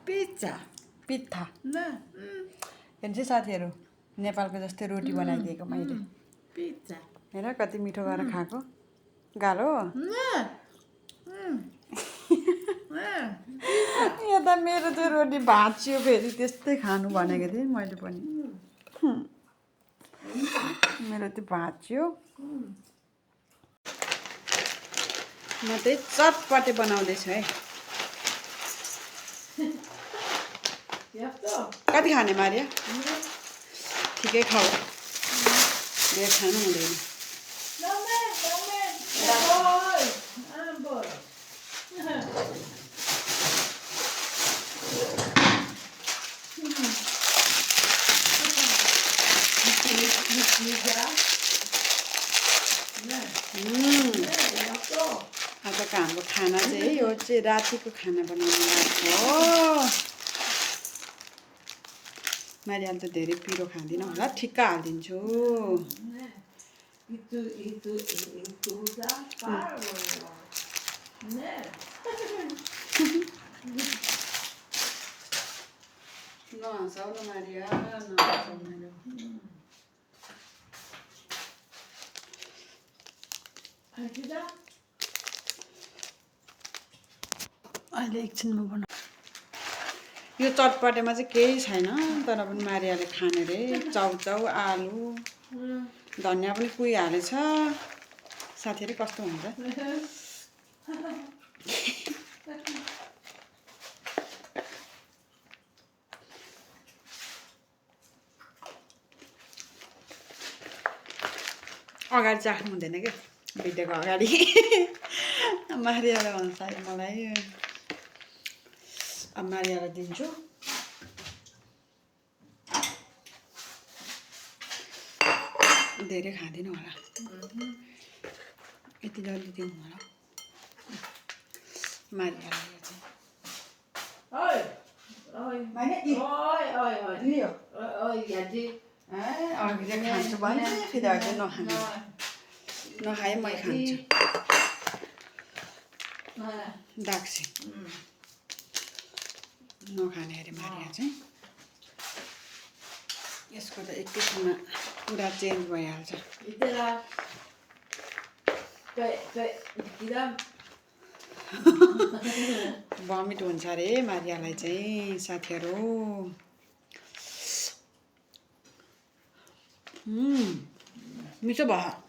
pizza पित्था न हेर्नु चाहिँ साथीहरू नेपालको जस्तै रोटी बनाइदिएको मैले पिज्जा हेर कति मिठो गरेर खाएको गाह्रो यता मेरो चाहिँ रोटी भाँचियो फेरि त्यस्तै खानु भनेको थिएँ मैले पनि मेरो त्यो भाँचियो म चाहिँ चटपटे बनाउँदैछु है कति खाने मारिया ठिकै खाऊ धेर खानु हुँदैन आजको हाम्रो खाना चाहिँ यो चाहिँ रातिको खाना बनाउनु लाग्छ हो मैले अन्त धेरै पिरो खाँदिनँ होला ठिक्क हालिदिन्छु नहँसाउनु मारिया नहँसाउनु अहिले एकछिनमा बनाऊ यो चटपटेमा चाहिँ केही छैन तर पनि मारियाले खाने रे चाउचाउ आलु धनियाँ पनि कुही हालेछ साथीहरू कस्तो हुन्छ अगाडि चाख्नु हुँदैन क्या भिडियोको अगाडि मारियालाई भन्छ मलाई अब मारियालाई दिन्छु धेरै खाँदिनँ होला यति जल्दी दिउँ होला मारियालाई अघि चाहिँ खान्छु भन्छ फेरि अहिले नखाने नखाए मै खान्छु दाक्सी नखाने अरे मारिया चाहिँ यसको त एकैछिनमा पुरा चेन्ज भइहाल्छ भमिट हुन्छ अरे मारियालाई चाहिँ साथीहरू मिठो भयो